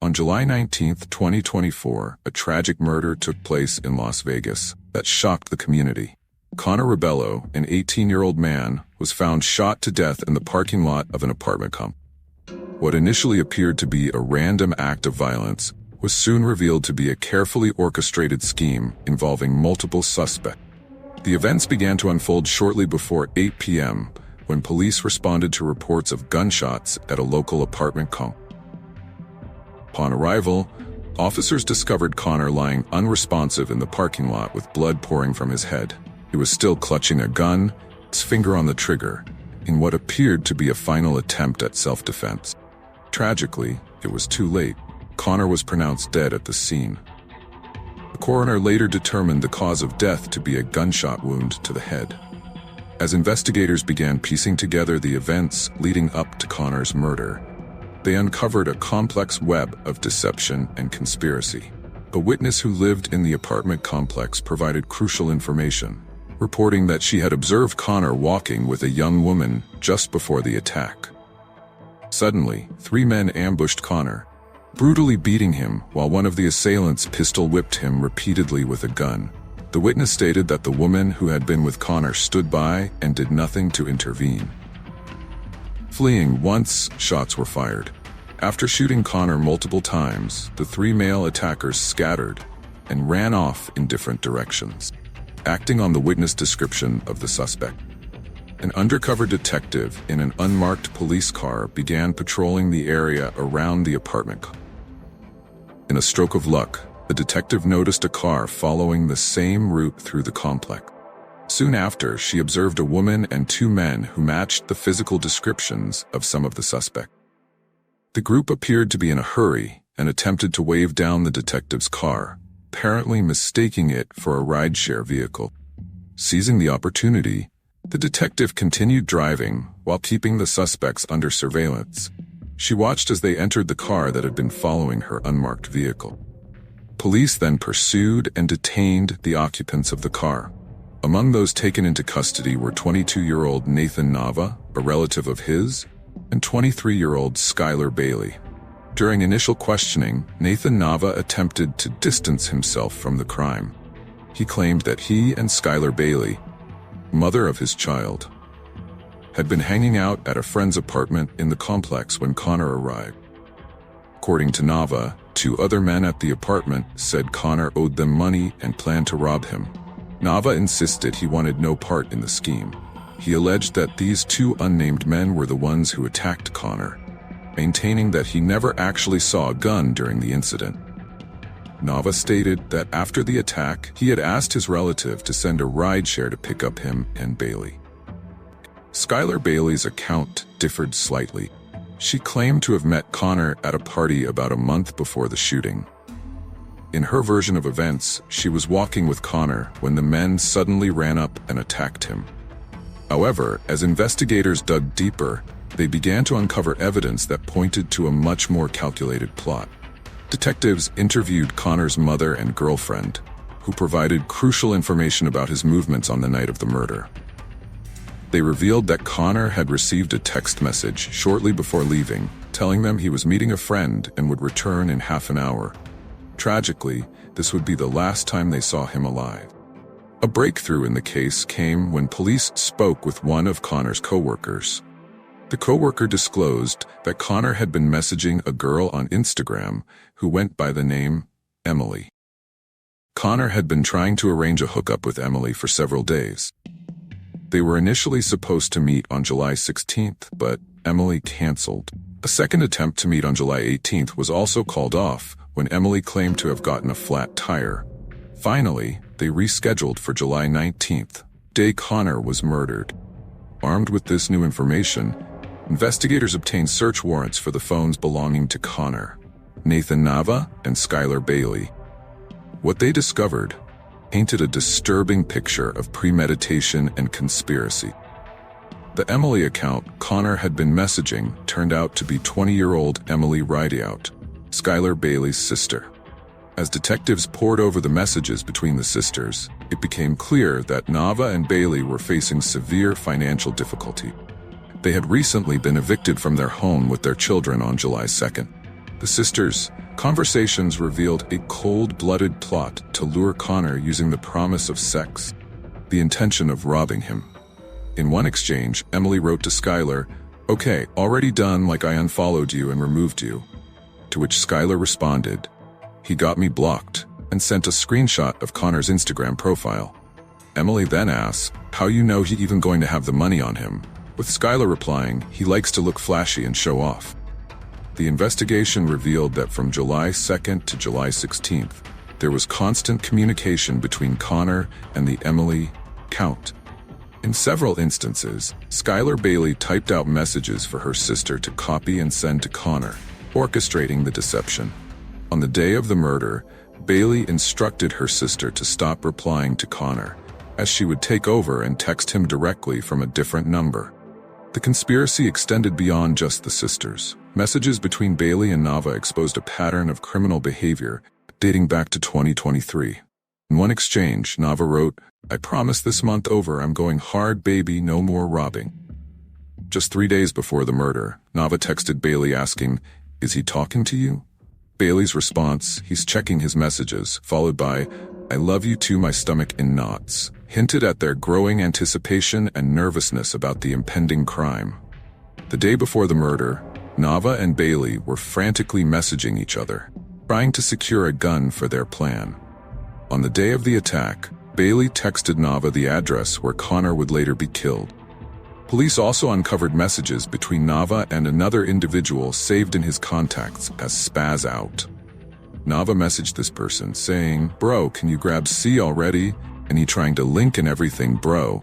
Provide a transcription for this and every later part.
On July 19, 2024, a tragic murder took place in Las Vegas that shocked the community. Connor Rebelo, an 18-year-old man, was found shot to death in the parking lot of an apartment complex. What initially appeared to be a random act of violence was soon revealed to be a carefully orchestrated scheme involving multiple suspects. The events began to unfold shortly before 8 p.m. when police responded to reports of gunshots at a local apartment complex. Upon arrival, officers discovered Connor lying unresponsive in the parking lot with blood pouring from his head. He was still clutching a gun, his finger on the trigger, in what appeared to be a final attempt at self-defense. Tragically, it was too late. Connor was pronounced dead at the scene. The coroner later determined the cause of death to be a gunshot wound to the head. As investigators began piecing together the events leading up to Connor's murder, they uncovered a complex web of deception and conspiracy. A witness who lived in the apartment complex provided crucial information, reporting that she had observed Connor walking with a young woman just before the attack. Suddenly, 3 men ambushed Connor, brutally beating him while one of the assailants pistol-whipped him repeatedly with a gun. The witness stated that the woman who had been with Connor stood by and did nothing to intervene. Fleeing once shots were fired. After shooting Connor multiple times, the 3 male attackers scattered and ran off in different directions. Acting on the witness description of the suspect, an undercover detective in an unmarked police car began patrolling the area around the apartment. In a stroke of luck, the detective noticed a car following the same route through the complex. Soon after, she observed a woman and 2 men who matched the physical descriptions of some of the suspects. The group appeared to be in a hurry and attempted to wave down the detective's car, apparently mistaking it for a rideshare vehicle. Seizing the opportunity, the detective continued driving while keeping the suspects under surveillance. She watched as they entered the car that had been following her unmarked vehicle. Police then pursued and detained the occupants of the car. Among those taken into custody were 22-year-old Nathan Nava, a relative of his, and 23-year-old Skylar Bailey. During initial questioning, Nathan Nava attempted to distance himself from the crime. He claimed that he and Skylar Bailey, mother of his child, had been hanging out at a friend's apartment in the complex when Connor arrived. According to Nava, 2 other men at the apartment said Connor owed them money and planned to rob him. Nava insisted he wanted no part in the scheme. He alleged that these 2 unnamed men were the ones who attacked Connor, maintaining that he never actually saw a gun during the incident. Nava stated that after the attack, he had asked his relative to send a rideshare to pick up him and Bailey. Skylar Bailey's account differed slightly. She claimed to have met Connor at a party about a month before the shooting. In her version of events, she was walking with Connor when the men suddenly ran up and attacked him. However, as investigators dug deeper, they began to uncover evidence that pointed to a much more calculated plot. Detectives interviewed Connor's mother and girlfriend, who provided crucial information about his movements on the night of the murder. They revealed that Connor had received a text message shortly before leaving, telling them he was meeting a friend and would return in half an hour. Tragically, this would be the last time they saw him alive. A breakthrough in the case came when police spoke with one of Connor's co-workers. The co-worker disclosed that Connor had been messaging a girl on Instagram who went by the name Emily. Connor had been trying to arrange a hookup with Emily for several days. They were initially supposed to meet on July 16th, but Emily canceled. A second attempt to meet on July 18th was also called off when Emily claimed to have gotten a flat tire. Finally, they rescheduled for July 19th, day Connor was murdered. Armed with this new information, investigators obtained search warrants for the phones belonging to Connor, Nathan Nava, and Skylar Bailey. What they discovered painted a disturbing picture of premeditation and conspiracy. The Emily account Connor had been messaging turned out to be 20-year-old Emily Rideout, Skylar Bailey's sister. As detectives pored over the messages between the sisters, it became clear that Nava and Bailey were facing severe financial difficulty. They had recently been evicted from their home with their children on July 2nd. The sisters, Conversations revealed a cold-blooded plot to lure Connor using the promise of sex, the intention of robbing him. In one exchange, Emily wrote to Skylar, "Okay, already done, like I unfollowed you and removed you." To which Skylar responded, "He got me blocked," and sent a screenshot of Connor's Instagram profile. Emily then asks, "How you know he even going to have the money on him?" With Skylar replying, "He likes to look flashy and show off." The investigation revealed that from July 2nd to July 16th, there was constant communication between Connor and the Emily account. In several instances, Skylar Bailey typed out messages for her sister to copy and send to Connor, orchestrating the deception. On the day of the murder, Bailey instructed her sister to stop replying to Connor, as she would take over and text him directly from a different number. The conspiracy extended beyond just the sisters. Messages between Bailey and Nava exposed a pattern of criminal behavior dating back to 2023. In one exchange, Nava wrote, "I promise this month over I'm going hard, baby, no more robbing." Just 3 days before the murder, Nava texted Bailey asking, "Is he talking to you?" Bailey's response, "He's checking his messages," followed by, "I love you too, my stomach in knots," hinted at their growing anticipation and nervousness about the impending crime. The day before the murder, Nava and Bailey were frantically messaging each other, trying to secure a gun for their plan. On the day of the attack, Bailey texted Nava the address where Connor would later be killed. Police also uncovered messages between Nava and another individual saved in his contacts as Spaz Out. Nava messaged this person saying, "Bro, can you grab C already? And he trying to link and everything, bro.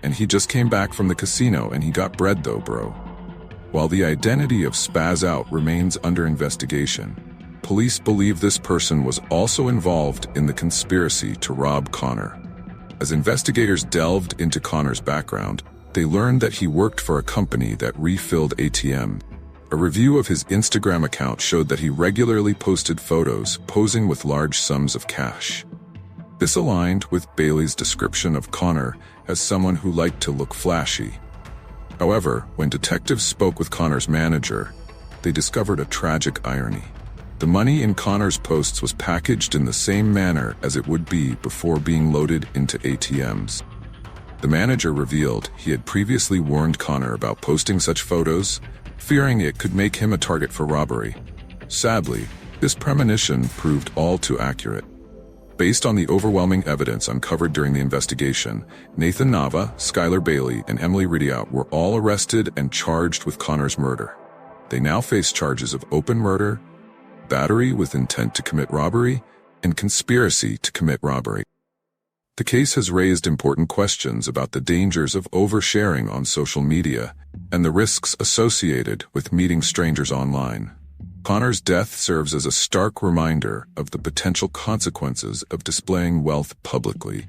And he just came back from the casino and he got bread though, bro." While the identity of Spaz Out remains under investigation, police believe this person was also involved in the conspiracy to rob Connor. As investigators delved into Connor's background, they learned that he worked for a company that refilled ATM. A review of his Instagram account showed that he regularly posted photos posing with large sums of cash. This aligned with Bailey's description of Connor as someone who liked to look flashy. However, when detectives spoke with Connor's manager, they discovered a tragic irony. The money in Connor's posts was packaged in the same manner as it would be before being loaded into ATMs. The manager revealed he had previously warned Connor about posting such photos, fearing it could make him a target for robbery. Sadly, this premonition proved all too accurate. Based on the overwhelming evidence uncovered during the investigation, Nathan Nava, Skylar Bailey, and Emily Rideout were all arrested and charged with Connor's murder. They now face charges of open murder, battery with intent to commit robbery, and conspiracy to commit robbery. The case has raised important questions about the dangers of oversharing on social media and the risks associated with meeting strangers online. Connor's death serves as a stark reminder of the potential consequences of displaying wealth publicly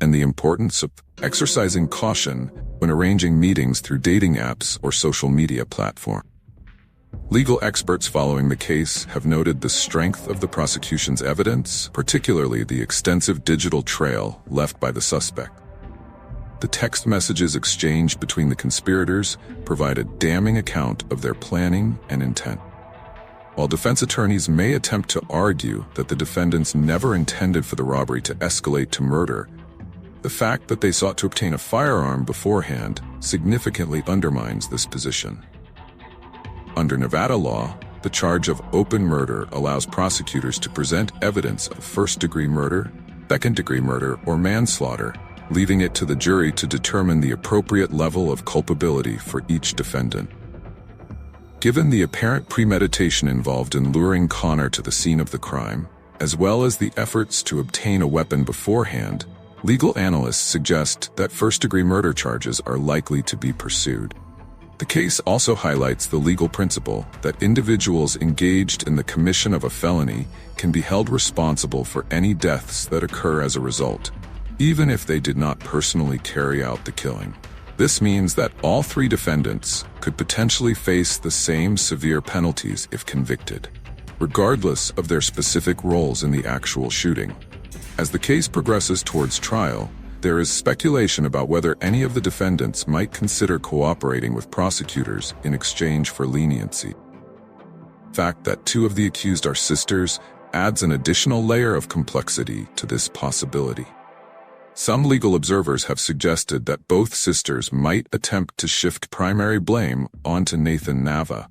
and the importance of exercising caution when arranging meetings through dating apps or social media platforms. Legal experts following the case have noted the strength of the prosecution's evidence, particularly the extensive digital trail left by the suspect. The text messages exchanged between the conspirators provide a damning account of their planning and intent. While defense attorneys may attempt to argue that the defendants never intended for the robbery to escalate to murder, the fact that they sought to obtain a firearm beforehand significantly undermines this position. Under Nevada law, the charge of open murder allows prosecutors to present evidence of first-degree murder, second-degree murder, or manslaughter, leaving it to the jury to determine the appropriate level of culpability for each defendant. Given the apparent premeditation involved in luring Connor to the scene of the crime, as well as the efforts to obtain a weapon beforehand, legal analysts suggest that first-degree murder charges are likely to be pursued. The case also highlights the legal principle that individuals engaged in the commission of a felony can be held responsible for any deaths that occur as a result, even if they did not personally carry out the killing. This means that all three defendants could potentially face the same severe penalties if convicted, regardless of their specific roles in the actual shooting. As the case progresses towards trial, there is speculation about whether any of the defendants might consider cooperating with prosecutors in exchange for leniency. The fact that two of the accused are sisters adds an additional layer of complexity to this possibility. Some legal observers have suggested that both sisters might attempt to shift primary blame onto Nathan Nava,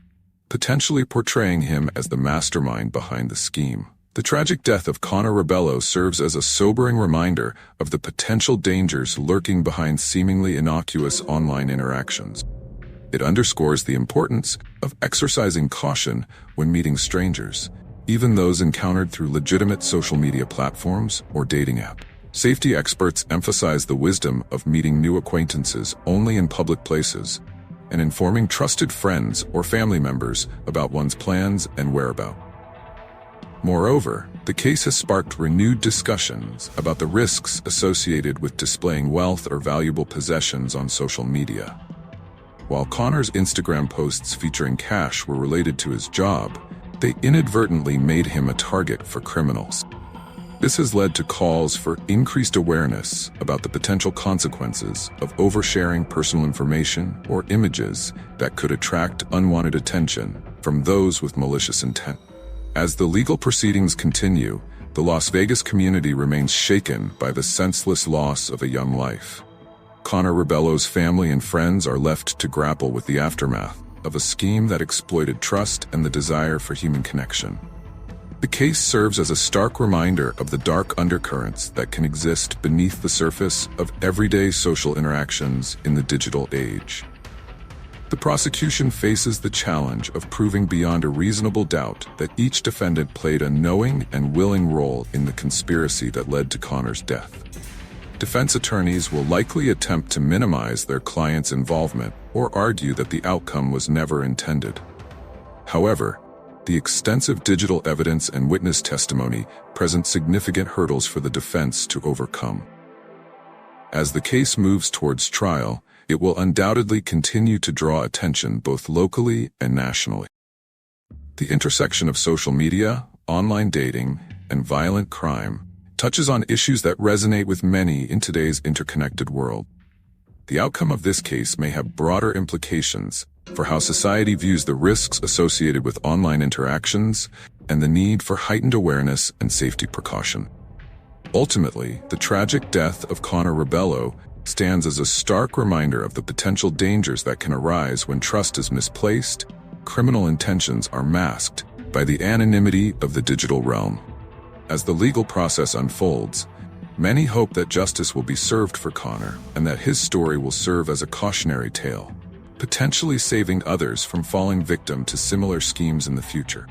potentially portraying him as the mastermind behind the scheme. The tragic death of Connor Rebelo serves as a sobering reminder of the potential dangers lurking behind seemingly innocuous online interactions. It underscores the importance of exercising caution when meeting strangers, even those encountered through legitimate social media platforms or dating apps. Safety experts emphasize the wisdom of meeting new acquaintances only in public places and informing trusted friends or family members about one's plans and whereabouts. Moreover, the case has sparked renewed discussions about the risks associated with displaying wealth or valuable possessions on social media. While Connor's Instagram posts featuring cash were related to his job, they inadvertently made him a target for criminals. This has led to calls for increased awareness about the potential consequences of oversharing personal information or images that could attract unwanted attention from those with malicious intent. As the legal proceedings continue, the Las Vegas community remains shaken by the senseless loss of a young life. Connor Rebelo's family and friends are left to grapple with the aftermath of a scheme that exploited trust and the desire for human connection. The case serves as a stark reminder of the dark undercurrents that can exist beneath the surface of everyday social interactions in the digital age. The prosecution faces the challenge of proving beyond a reasonable doubt that each defendant played a knowing and willing role in the conspiracy that led to Connor's death. Defense attorneys will likely attempt to minimize their client's involvement or argue that the outcome was never intended. However, the extensive digital evidence and witness testimony present significant hurdles for the defense to overcome. As the case moves towards trial, it will undoubtedly continue to draw attention both locally and nationally. The intersection of social media, online dating, and violent crime touches on issues that resonate with many in today's interconnected world. The outcome of this case may have broader implications for how society views the risks associated with online interactions and the need for heightened awareness and safety precaution. Ultimately, the tragic death of Connor Rebelo stands as a stark reminder of the potential dangers that can arise when trust is misplaced, criminal intentions are masked by the anonymity of the digital realm. As the legal process unfolds, many hope that justice will be served for Connor and that his story will serve as a cautionary tale, potentially saving others from falling victim to similar schemes in the future.